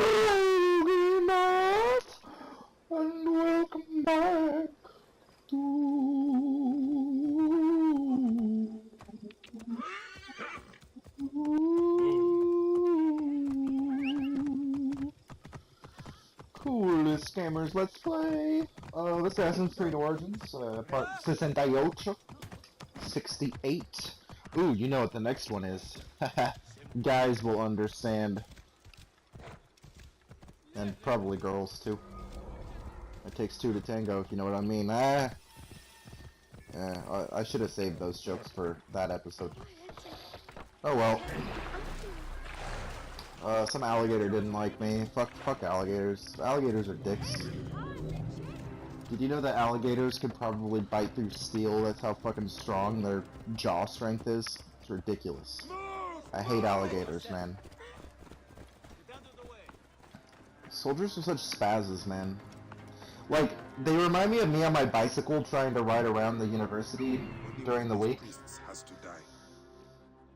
Hello, gamers, and welcome back to Coolest Gamers Let's Play of Assassin's Creed Origins, part 68. 68. Ooh, you know what the next one is. Haha, guys will understand. And probably girls, too. It takes two to tango, if you know what I mean. I should have saved those jokes for that episode. Oh well. Some alligator didn't like me. Fuck alligators. Alligators are dicks. Did you know that alligators could probably bite through steel? That's how fucking strong their jaw strength is. It's ridiculous. I hate alligators, man. Soldiers are such spazzes, man. Like, they remind me of me on my bicycle trying to ride around the university during the week. Has to die.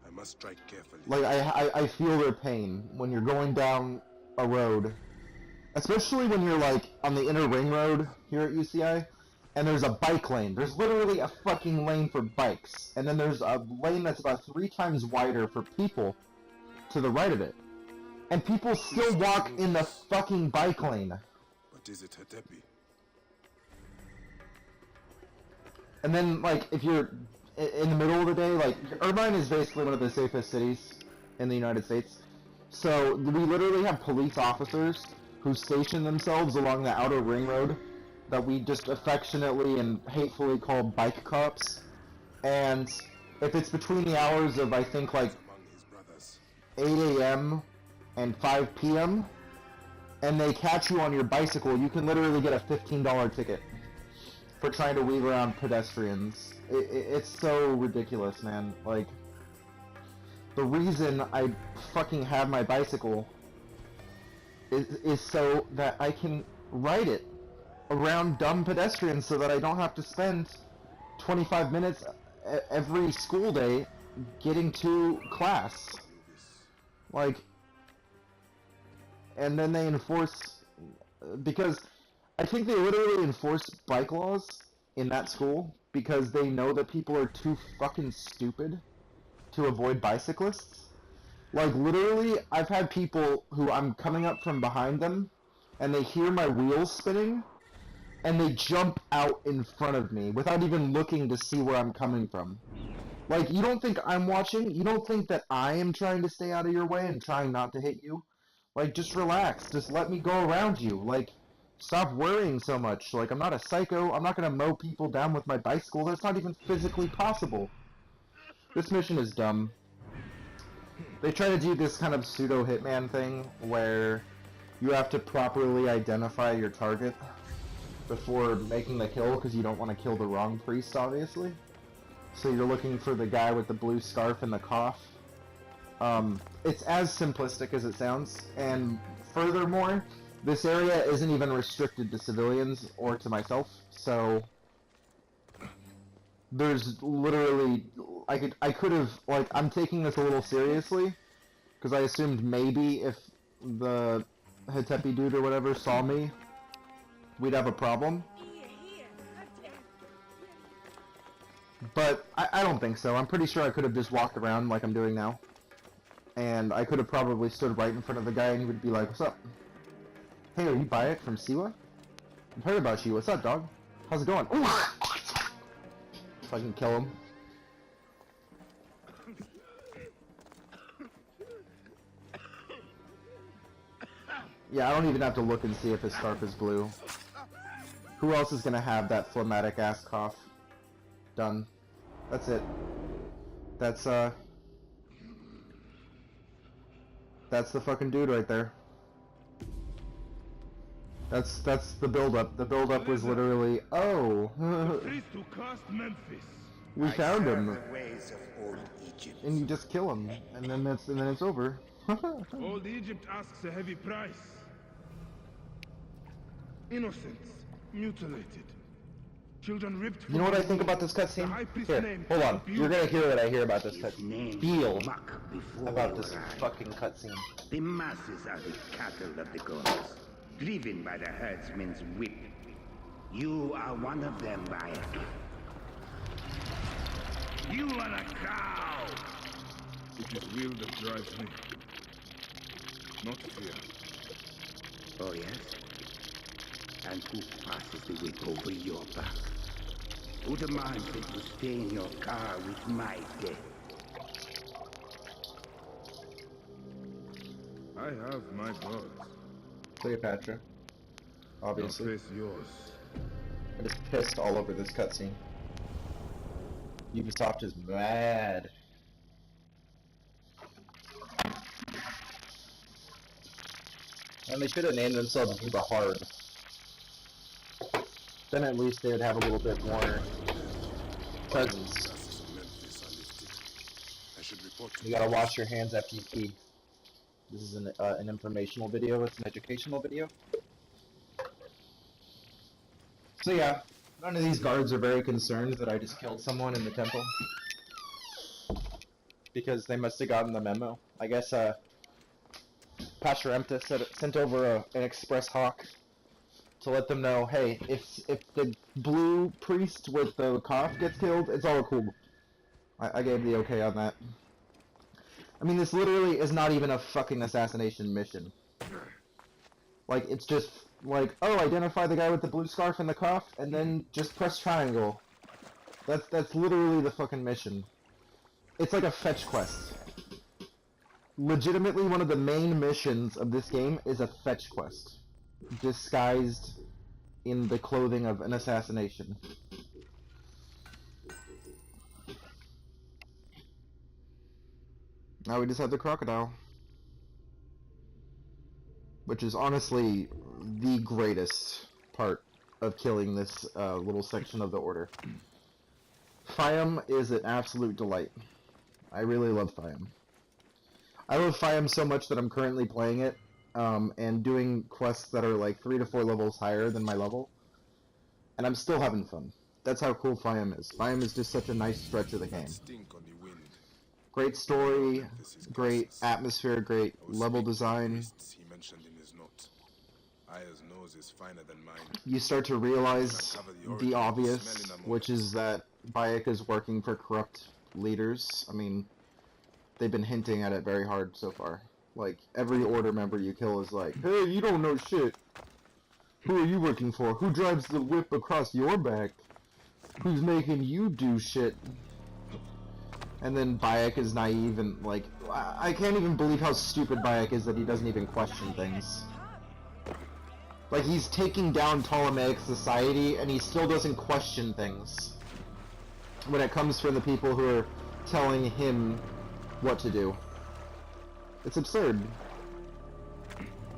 I must strike carefully. Like, I feel their pain when you're going down a road. Especially when you're, like, on the inner ring road here at UCI, and there's a bike lane. There's literally a fucking lane for bikes. And then there's a lane that's about 3 times wider for people to the right of it. And people still walk in the fucking bike lane. But is it Hatepi? And then, like, if you're in the middle of the day, like, Irvine is basically one of the safest cities in the United States. So, we literally have police officers who station themselves along the outer ring road that we just affectionately and hatefully call bike cops. And if it's between the hours of, I think, like, 8 a.m. and 5 p.m., and they catch you on your bicycle, you can literally get a $15 ticket for trying to weave around pedestrians. It's so ridiculous, man. Like, the reason I fucking have my bicycle is so that I can ride it around dumb pedestrians so that I don't have to spend 25 minutes every school day getting to class. Like, and then they enforce, because I think they literally enforce bike laws in that school because they know that people are too fucking stupid to avoid bicyclists. Like, literally, I've had people who I'm coming up from behind them, and they hear my wheels spinning, and they jump out in front of me without even looking to see where I'm coming from. Like, you don't think I'm watching? You don't think that I am trying to stay out of your way and trying not to hit you? Like, just relax. Just let me go around you. Like, stop worrying so much. Like, I'm not a psycho. I'm not gonna mow people down with my bicycle. That's not even physically possible. This mission is dumb. They try to do this kind of pseudo-hitman thing where you have to properly identify your target before making the kill because you don't want to kill the wrong priest, obviously. So you're looking for the guy with the blue scarf and the cough. It's as simplistic as it sounds, and furthermore, this area isn't even restricted to civilians or to myself, so there's literally, I could have, like, I'm taking this a little seriously, because I assumed maybe if the Hatepi dude or whatever saw me, we'd have a problem. But I don't think so. I'm pretty sure I could have just walked around like I'm doing now. And I could have probably stood right in front of the guy and he would be like, "What's up? Hey, are you Bayek from Siwa? I've heard about you. What's up, dog? How's it going?" Ooh! If I can kill him. Yeah, I don't even have to look and see if his scarf is blue. Who else is gonna have that phlegmatic ass cough? Done. That's it. That's the fucking dude right there. That's the build-up. The build-up was literally, oh, we found him, and you just kill him, and then it's over. Old Egypt asks a heavy price. Innocents mutilated, Children ripped from You know what I the think womb. about this The cutscene? high priest's Here, name hold on. is You're gonna beautiful. hear what I hear about this His cutscene. name Feel is Muck before about this your eyes. fucking cutscene. The masses are the cattle of the gods, driven by the herdsman's whip. You are one of them, Bayek. You are a cow! It is will that drives me, not fear. Oh, yes? And who passes the whip over your back? Who demands that you stay in your car with my death? I have my gods. Cleopatra. Now Obviously. face yours. I just pissed all over this cutscene. Ubisoft is mad. And they should have named themselves Uber Hard. Then at least they would have a little bit more presence. Classes in Memphis are lifted. I should report to You gotta wash your hands after you pee. This is an informational video, it's an educational video. So yeah, none of these guards are very concerned that I just killed someone in the temple. Because they must have gotten the memo. I guess, Pasharemta sent over an express hawk to let them know, hey, if the blue priest with the cough gets killed, it's all cool. I gave the okay on that. I mean, this literally is not even a fucking assassination mission. Like, it's just like, oh, identify the guy with the blue scarf and the cough, and then just press triangle. That's literally the fucking mission. It's like a fetch quest. Legitimately, one of the main missions of this game is a fetch quest, disguised in the clothing of an assassination. Now we just have the crocodile, which is honestly the greatest part of killing this little section of the order. Fiam is an absolute delight. I really love Fiam. I love Fiam so much that I'm currently playing it and doing quests that are like 3 to 4 levels higher than my level, and I'm still having fun. That's how cool Fiam is. Fiam is just such a nice stretch of the game. stink on the wind. Great story, Memphis is great gases. atmosphere, great I will level speak to the design. priests he mentioned in his note. Aya's nose is finer than mine. You start to realize the obvious, which is that Bayek is working for corrupt leaders. I mean, they've been hinting at it very hard so far. Like, every order member you kill is like, hey, you don't know shit. Who are you working for? Who drives the whip across your back? Who's making you do shit? And then Bayek is naive and, like, I can't even believe how stupid Bayek is that he doesn't even question things. Like, he's taking down Ptolemaic society, and he still doesn't question things when it comes from the people who are telling him what to do. It's absurd.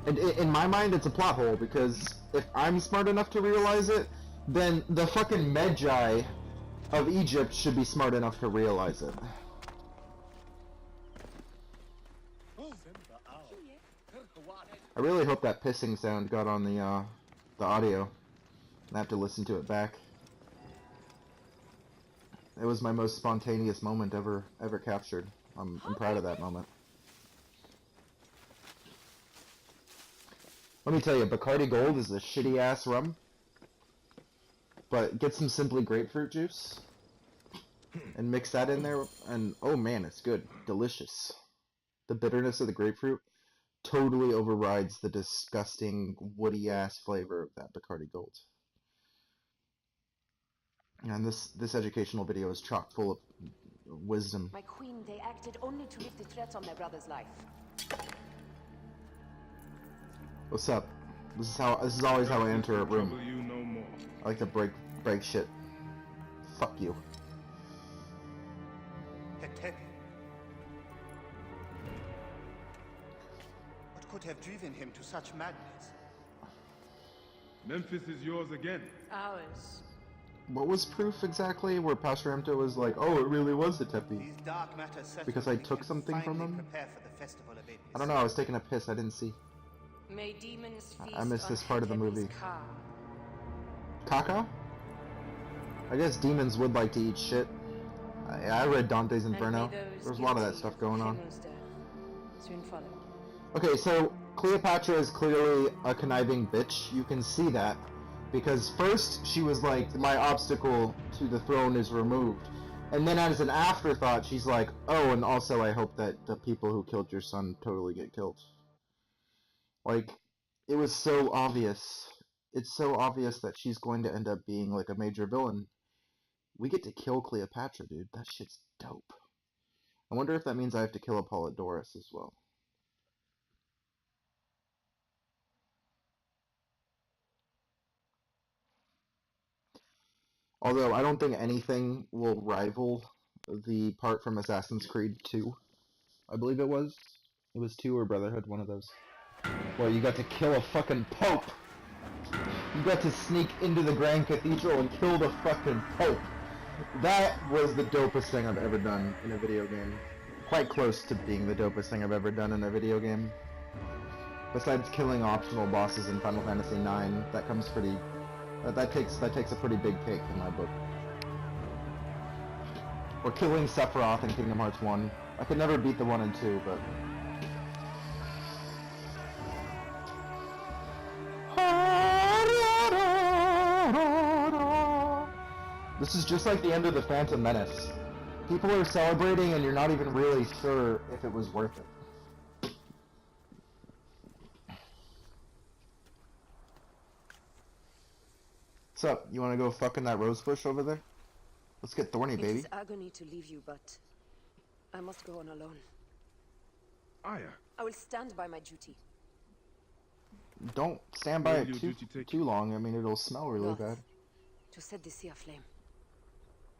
And in my mind, it's a plot hole, because if I'm smart enough to realize it, then the fucking Magi of Egypt should be smart enough to realize it. I really hope that pissing sound got on the audio. I have to listen to it back. It was my most spontaneous moment ever captured. I'm proud of that moment. Let me tell you, Bacardi Gold is a shitty ass rum. But get some Simply Grapefruit juice and mix that in there, and oh man, it's good. Delicious. The bitterness of the grapefruit totally overrides the disgusting woody ass flavor of that Bacardi Gold. And this educational video is chock full of wisdom. My queen, they acted only to lift the threats on their brother's life. What's up? This is always how I enter a room. Trouble you no more. I like to break shit. Fuck you. What could have driven him to such madness? Memphis is yours again. Ours. What was proof exactly where Pasharemta was like, oh, it really was the Tepi? These dark matters settled Because I when we took can something from finally him? prepare for the festival of Apis. I don't know, I was taking a piss, I didn't see. May demons feast I missed on this part of the Tepe's movie. car. Kaka? I guess demons would like to eat shit. I read Dante's And Inferno. may those There's a lot of that guilty stuff going on. Himmelsdale soon follow. Okay, so Cleopatra is clearly a conniving bitch. You can see that. Because first she was like, my obstacle to the throne is removed. And then as an afterthought, she's like, oh, and also I hope that the people who killed your son totally get killed. Like, it was so obvious. It's so obvious that she's going to end up being like a major villain. We get to kill Cleopatra, dude. That shit's dope. I wonder if that means I have to kill Apollodorus as well. Although, I don't think anything will rival the part from Assassin's Creed 2. I believe it was. It was 2 or Brotherhood, one of those. Where you got to kill a fucking pope! You got to sneak into the Grand Cathedral and kill the fucking pope! That was the dopest thing I've ever done in a video game. Quite close to being the dopest thing I've ever done in a video game. Besides killing optional bosses in Final Fantasy IX, that comes pretty... That takes a pretty big cake in my book. Or killing Sephiroth in Kingdom Hearts 1. I could never beat the 1 and 2, but... This is just like the end of the Phantom Menace. People are celebrating and you're not even really sure if it was worth it. What's up? You wanna go fuck in that rose bush over there? Let's get thorny, It baby. is agony to leave you, but I must go on alone. Aya, I will stand by my duty. Don't stand by Where it will your duty take too long. I mean, it'll smell really North, bad. to set the sea aflame.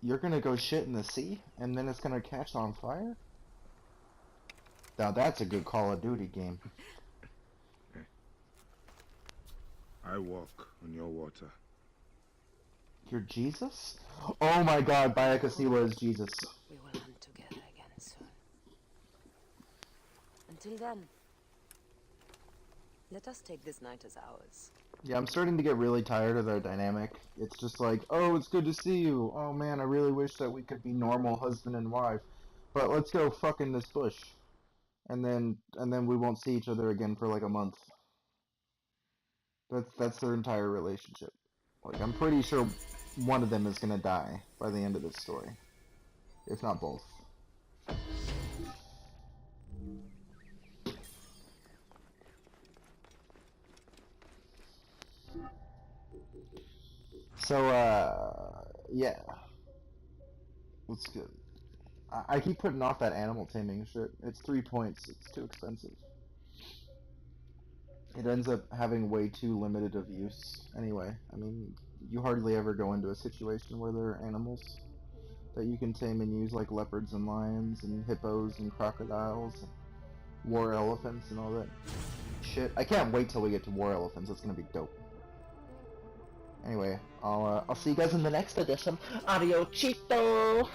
You're gonna go shit in the sea, and then it's gonna catch on fire? Now that's a good Call of Duty game. I walk on your water. You're Jesus? Oh my god, Bayakasila is Jesus. We will hunt together again soon. Until then, let us take this night as ours. Yeah, I'm starting to get really tired of their dynamic. It's just like, oh, it's good to see you. Oh man, I really wish that we could be normal husband and wife. But let's go fuck in this bush. And then we won't see each other again for like a month. That's their entire relationship. Like, I'm pretty sure one of them is gonna die by the end of this story. If not both. So, yeah. Let's go. I keep putting off that animal taming shit. It's 3 points. It's too expensive. It ends up having way too limited of use. Anyway, I mean, you hardly ever go into a situation where there are animals that you can tame and use, like leopards and lions and hippos and crocodiles and war elephants and all that shit. I can't wait till we get to war elephants. It's gonna be dope. Anyway, I'll see you guys in the next edition. Adio Chito!